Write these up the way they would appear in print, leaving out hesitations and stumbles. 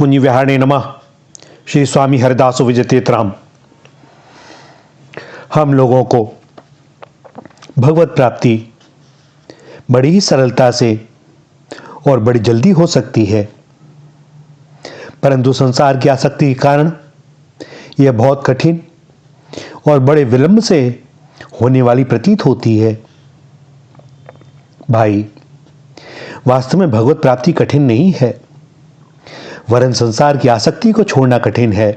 मुनि विहारणे नमः। श्री स्वामी हरिदास विजयतीर्थराम। हम लोगों को भगवत प्राप्ति बड़ी ही सरलता से और बड़ी जल्दी हो सकती है, परंतु संसार की आसक्ति के कारण यह बहुत कठिन और बड़े विलंब से होने वाली प्रतीत होती है। भाई, वास्तव में भगवत प्राप्ति कठिन नहीं है, वरन संसार की आसक्ति को छोड़ना कठिन है।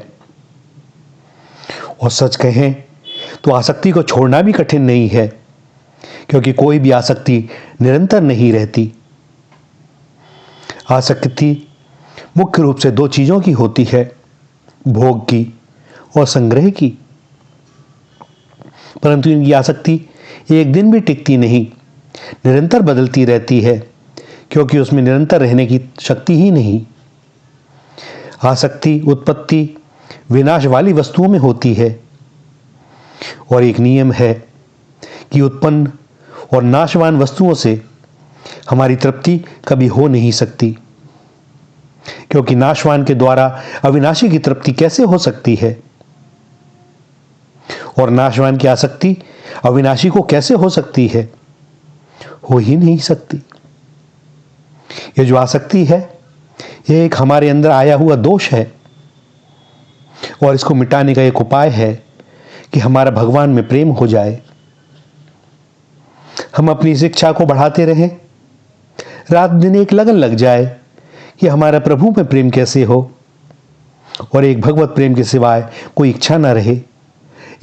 और सच कहें तो आसक्ति को छोड़ना भी कठिन नहीं है, क्योंकि कोई भी आसक्ति निरंतर नहीं रहती। आसक्ति मुख्य रूप से दो चीजों की होती है, भोग की और संग्रह की। परंतु इनकी आसक्ति एक दिन भी टिकती नहीं, निरंतर बदलती रहती है, क्योंकि उसमें निरंतर रहने की शक्ति ही नहीं। आसक्ति उत्पत्ति विनाश वाली वस्तुओं में होती है, और एक नियम है कि उत्पन्न और नाशवान वस्तुओं से हमारी तृप्ति कभी हो नहीं सकती, क्योंकि नाशवान के द्वारा अविनाशी की तृप्ति कैसे हो सकती है, और नाशवान की आसक्ति अविनाशी को कैसे हो सकती है? हो ही नहीं सकती। ये जो आसक्ति है, यह एक हमारे अंदर आया हुआ दोष है, और इसको मिटाने का एक उपाय है कि हमारा भगवान में प्रेम हो जाए। हम अपनी शिक्षा को बढ़ाते रहें, रात दिन एक लगन लग जाए कि हमारा प्रभु में प्रेम कैसे हो, और एक भगवत प्रेम के सिवाय कोई इच्छा न रहे,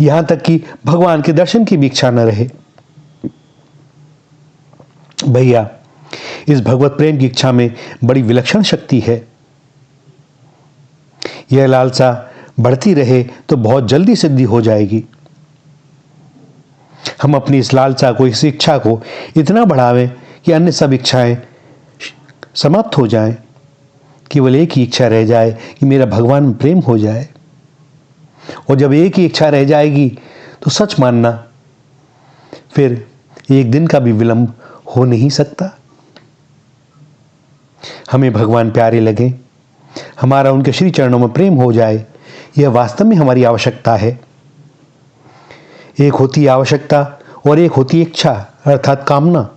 यहां तक कि भगवान के दर्शन की भी इच्छा न रहे। भैया, इस भगवत प्रेम की इच्छा में बड़ी विलक्षण शक्ति है। यह लालसा बढ़ती रहे तो बहुत जल्दी सिद्धि हो जाएगी। हम अपनी इस लालसा को, इस इच्छा को इतना बढ़ावें कि अन्य सब इच्छाएं समाप्त हो जाएं, केवल एक ही इच्छा रह जाए कि मेरा भगवान में प्रेम हो जाए। और जब एक ही इच्छा रह जाएगी तो सच मानना, फिर एक दिन का भी विलंब हो नहीं सकता। हमें भगवान प्यारे लगे, हमारा उनके श्री चरणों में प्रेम हो जाए, यह वास्तव में हमारी आवश्यकता है। एक होती आवश्यकता और एक होती इच्छा, अर्थात कामना।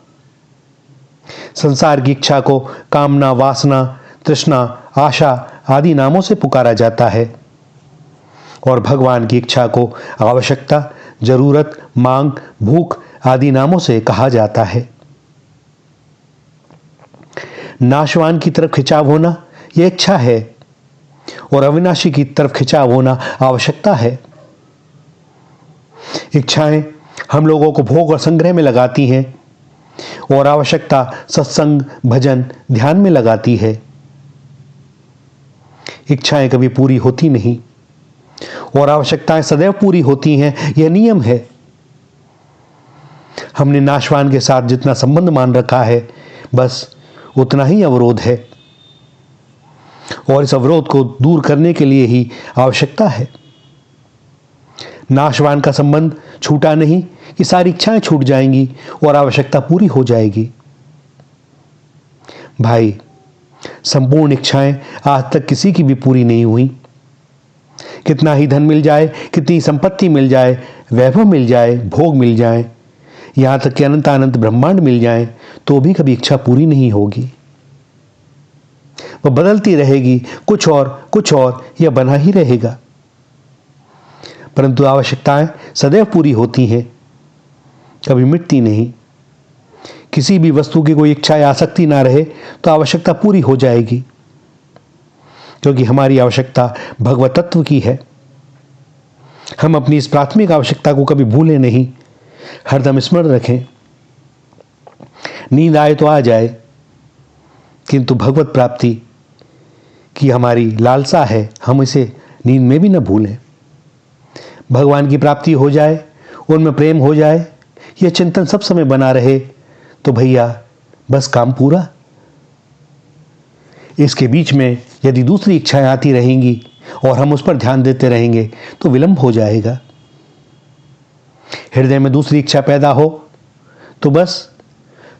संसार की इच्छा को कामना, वासना, तृष्णा, आशा आदि नामों से पुकारा जाता है, और भगवान की इच्छा को आवश्यकता, जरूरत, मांग, भूख आदि नामों से कहा जाता है। नाशवान की तरफ खिंचाव होना यह इच्छा है, और अविनाशी की तरफ खिंचाव होना आवश्यकता है। इच्छाएं हम लोगों को भोग और संग्रह में लगाती हैं, और आवश्यकता सत्संग, भजन, ध्यान में लगाती है। इच्छाएं कभी पूरी होती नहीं, और आवश्यकताएं सदैव पूरी होती हैं, यह नियम है। हमने नाशवान के साथ जितना संबंध मान रखा है, बस उतना ही अवरोध है, और इस अवरोध को दूर करने के लिए ही आवश्यकता है। नाशवान का संबंध छूटा नहीं कि सारी इच्छाएं छूट जाएंगी और आवश्यकता पूरी हो जाएगी। भाई, संपूर्ण इच्छाएं आज तक किसी की भी पूरी नहीं हुई। कितना ही धन मिल जाए, कितनी संपत्ति मिल जाए, वैभव मिल जाए, भोग मिल जाए, यहां तक कि अनंत अनंत ब्रह्मांड मिल जाए, तो भी कभी इच्छा पूरी नहीं होगी। वह बदलती रहेगी, कुछ और यह बना ही रहेगा। परंतु आवश्यकताएं सदैव पूरी होती हैं, कभी मिटती नहीं। किसी भी वस्तु की कोई इच्छा या आसक्ति ना रहे तो आवश्यकता पूरी हो जाएगी, क्योंकि हमारी आवश्यकता भगवत तत्व की है। हम अपनी इस प्राथमिक आवश्यकता को कभी भूलें नहीं, हरदम स्मरण रखें। नींद आए तो आ जाए, किंतु भगवत प्राप्ति की हमारी लालसा है, हम इसे नींद में भी न भूलें। भगवान की प्राप्ति हो जाए, उनमें प्रेम हो जाए, यह चिंतन सब समय बना रहे, तो भैया बस काम पूरा। इसके बीच में यदि दूसरी इच्छाएं आती रहेंगी और हम उस पर ध्यान देते रहेंगे तो विलंब हो जाएगा। हृदय में दूसरी इच्छा पैदा हो तो बस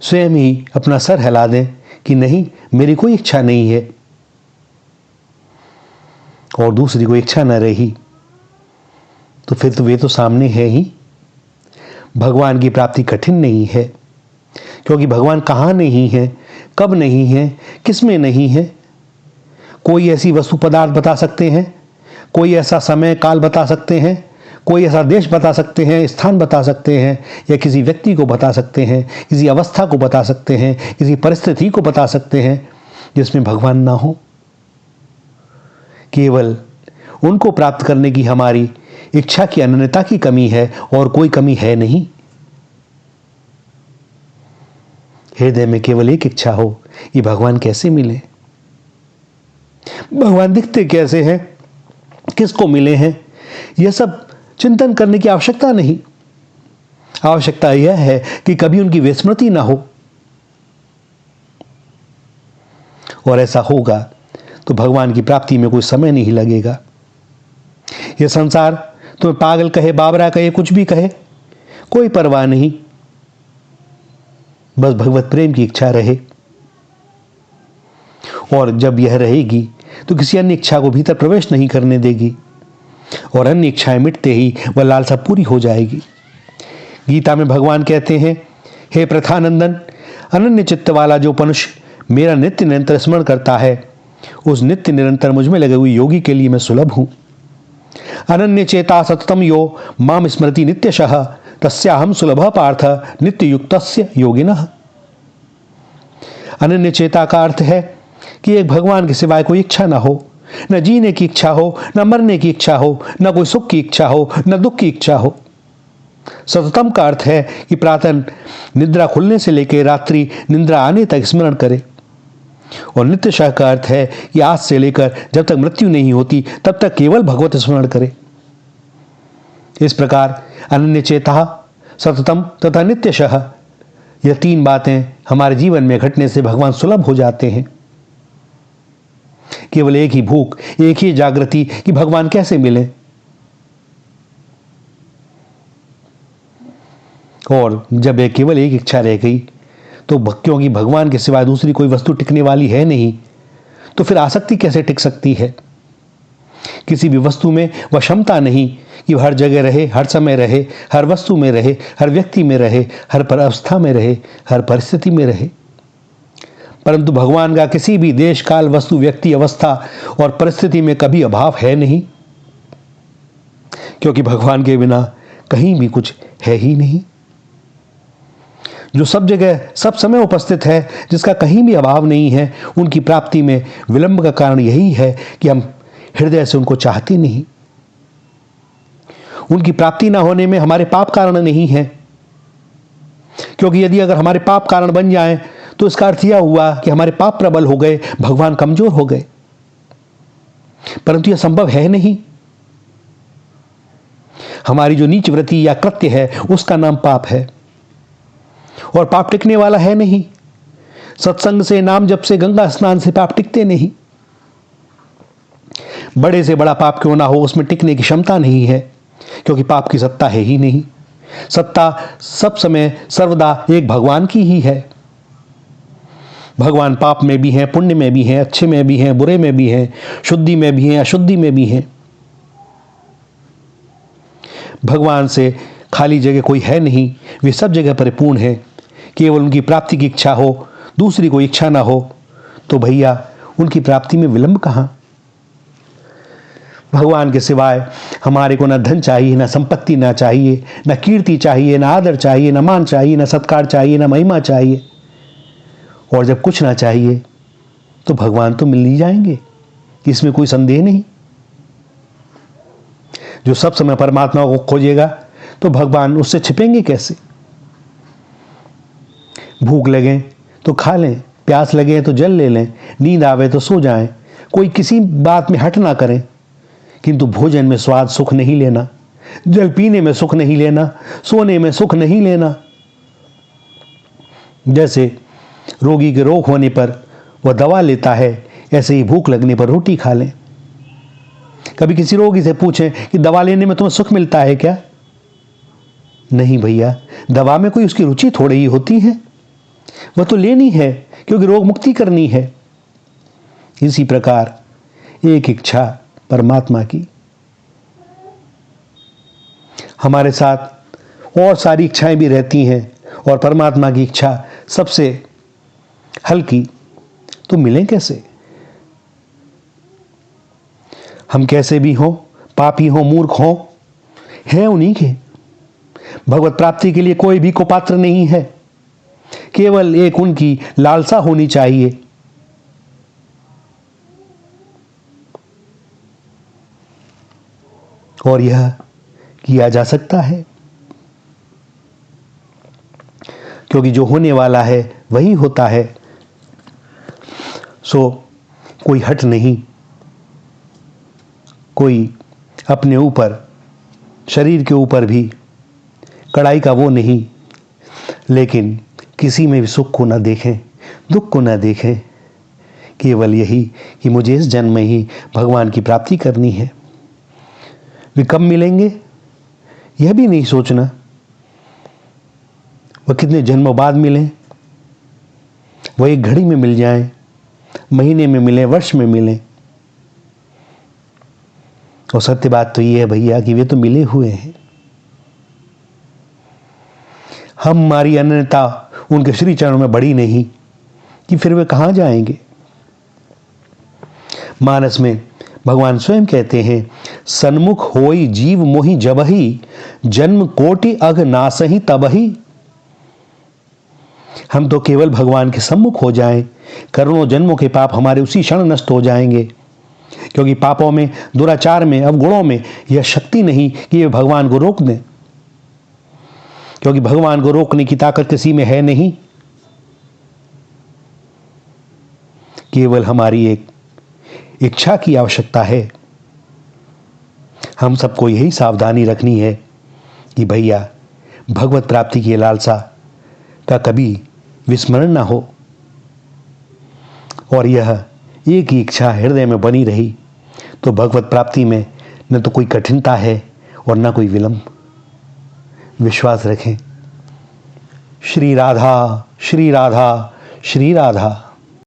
स्वयं ही अपना सर हिला दें कि नहीं, मेरी कोई इच्छा नहीं है। और दूसरी कोई इच्छा न रही, तो फिर तो वे तो सामने है ही। भगवान की प्राप्ति कठिन नहीं है, क्योंकि भगवान कहाँ नहीं है, कब नहीं है, किस में नहीं है। कोई ऐसी वस्तु पदार्थ बता सकते हैं, कोई ऐसा समय काल बता सकते हैं, कोई ऐसा देश बता सकते हैं, स्थान बता सकते हैं, या किसी व्यक्ति को बता सकते हैं, किसी अवस्था को बता सकते हैं, किसी परिस्थिति को बता सकते हैं जिसमें भगवान ना हो। केवल उनको प्राप्त करने की हमारी इच्छा की अनन्यता की कमी है, और कोई कमी है नहीं। हृदय में केवल एक इच्छा हो, ये भगवान कैसे मिले, भगवान दिखते कैसे हैं, किसको मिले हैं, यह सब चिंतन करने की आवश्यकता नहीं। आवश्यकता यह है कि कभी उनकी विस्मृति ना हो, और ऐसा होगा तो भगवान की प्राप्ति में कोई समय नहीं लगेगा। यह संसार तुम्हें पागल कहे, बाबरा कहे, कुछ भी कहे, कोई परवाह नहीं, बस भगवत प्रेम की इच्छा रहे। और जब यह रहेगी तो किसी अन्य इच्छा को भीतर प्रवेश नहीं करने देगी, और अन्य इच्छाएं मिटते ही वह लालसा पूरी हो जाएगी। गीता में भगवान कहते हैं, हे प्रथानंदन, अनन्य चित्त वाला जो मनुष्य मेरा नित्य निरंतर स्मरण करता है, उस नित्य निरंतर मुझ में लगे हुए योगी के लिए मैं सुलभ हूं। अनन्य चेता सततम यो माम स्मृति नित्यशः तस्याहम सुलभ पार्थ नित्य युक्तस्य योगिनः। अनन्य चेता का अर्थ है कि एक भगवान के सिवाय कोई इच्छा ना हो, न जीने की इच्छा हो, न मरने की इच्छा हो, न कोई सुख की इच्छा हो, न दुख की इच्छा हो। सततम का अर्थ है कि प्रातः निद्रा खुलने से लेकर रात्रि निद्रा आने तक स्मरण करे, और नित्यशः का अर्थ है कि आज से लेकर जब तक मृत्यु नहीं होती तब तक केवल भगवत स्मरण करे। इस प्रकार अनन्य चेता, सततम तथा नित्यशः, यह तीन बातें हमारे जीवन में घटने से भगवान सुलभ हो जाते हैं। केवल एक ही भूख, एक ही जागृति कि भगवान कैसे मिले। और जब एक केवल एक इच्छा रह गई, तो क्योंकि भगवान के सिवाय दूसरी कोई वस्तु टिकने वाली है नहीं, तो फिर आसक्ति कैसे टिक सकती है। किसी भी वस्तु में वह क्षमता नहीं कि हर जगह रहे, हर समय रहे, हर वस्तु में रहे, हर व्यक्ति में रहे, हर अवस्था में रहे, हर परिस्थिति में रहे। परंतु भगवान का किसी भी देश, काल, वस्तु, व्यक्ति, अवस्था और परिस्थिति में कभी अभाव है नहीं, क्योंकि भगवान के बिना कहीं भी कुछ है ही नहीं। जो सब जगह सब समय उपस्थित है, जिसका कहीं भी अभाव नहीं है, उनकी प्राप्ति में विलंब का कारण यही है कि हम हृदय से उनको चाहते नहीं। उनकी प्राप्ति ना होने में हमारे पाप कारण नहीं है, क्योंकि यदि अगर हमारे पाप कारण बन जाएं तो इसका अर्थ यह हुआ कि हमारे पाप प्रबल हो गए, भगवान कमजोर हो गए। परंतु यह संभव है नहीं। हमारी जो नीच वृत्ति या कृत्य है उसका नाम पाप है, और पाप टिकने वाला है नहीं। सत्संग से, नाम जप से, गंगा स्नान से पाप टिकते नहीं। बड़े से बड़ा पाप क्यों ना हो, उसमें टिकने की क्षमता नहीं है, क्योंकि पाप की सत्ता है ही नहीं। सत्ता सब समय सर्वदा एक भगवान की ही है। भगवान पाप में भी हैं, पुण्य में भी हैं, अच्छे में भी हैं, बुरे में भी हैं, शुद्धि में भी हैं, अशुद्धि में भी हैं। भगवान से खाली जगह कोई है नहीं, वे सब जगह परिपूर्ण हैं। केवल उनकी प्राप्ति की इच्छा हो, दूसरी कोई इच्छा ना हो, तो भैया उनकी प्राप्ति में विलंब कहाँ। भगवान के सिवाय हमारे को न धन चाहिए, न संपत्ति ना चाहिए, न कीर्ति चाहिए, न आदर चाहिए, न मान चाहिए, न सत्कार चाहिए, न महिमा चाहिए। और जब कुछ ना चाहिए तो भगवान तो मिल ही जाएंगे, इसमें कोई संदेह नहीं। जो सब समय परमात्मा को खोजेगा तो भगवान उससे छिपेंगे कैसे। भूख लगे तो खा लें, प्यास लगे तो जल ले लें, नींद आवे तो सो जाएं, कोई किसी बात में हट ना करें। किंतु भोजन में स्वाद सुख नहीं लेना, जल पीने में सुख नहीं लेना, सोने में सुख नहीं लेना। जैसे रोगी के रोग होने पर वह दवा लेता है, ऐसे ही भूख लगने पर रोटी खा लें। कभी किसी रोगी से पूछें कि दवा लेने में तुम्हें सुख मिलता है क्या? नहीं भैया, दवा में कोई उसकी रुचि थोड़ी ही होती है, वह तो लेनी है क्योंकि रोग मुक्ति करनी है। इसी प्रकार एक इच्छा परमात्मा की। हमारे साथ और सारी इच्छाएं भी रहती हैं और परमात्मा की इच्छा सबसे हल्की, तो मिलें कैसे? हम कैसे भी हों, पापी हों, मूर्ख हों, हैं उन्हीं के। भगवत प्राप्ति के लिए कोई भी कुपात्र नहीं है, केवल एक उनकी लालसा होनी चाहिए। और यह किया जा सकता है, क्योंकि जो होने वाला है वही होता है। सो कोई हट नहीं, कोई अपने ऊपर, शरीर के ऊपर भी कड़ाई का वो नहीं, लेकिन किसी में भी सुख को न देखें, दुख को न देखें। केवल यही कि मुझे इस जन्म में ही भगवान की प्राप्ति करनी है। वे कब मिलेंगे यह भी नहीं सोचना, वह कितने जन्मों बाद मिलें, वह एक घड़ी में मिल जाएं, महीने में मिलें, वर्ष में मिलें। और सत्य बात तो ये है भैया कि वे तो मिले हुए हैं। हमारी अनन्यता उनके श्री चरणों में बड़ी नहीं कि फिर वे कहां जाएंगे। मानस में भगवान स्वयं कहते हैं, सन्मुख होई जीव मोहि जबहि, जन्म कोटि अघ नासहि तबहि। हम तो केवल भगवान के सम्मुख हो जाएं, करोड़ों जन्मों के पाप हमारे उसी क्षण नष्ट हो जाएंगे। क्योंकि पापों में, दुराचार में, अवगुणों में यह शक्ति नहीं कि वे भगवान को रोक दें, क्योंकि भगवान को रोकने की ताकत किसी में है नहीं। केवल हमारी एक इच्छा की आवश्यकता है। हम सबको यही सावधानी रखनी है कि भैया भगवत प्राप्ति की लालसा का कभी विस्मरण ना हो, और यह एक ही इच्छा हृदय में बनी रही तो भगवत प्राप्ति में न तो कोई कठिनता है और न कोई विलंब। विश्वास रखें। श्री राधा, श्री राधा, श्री राधा।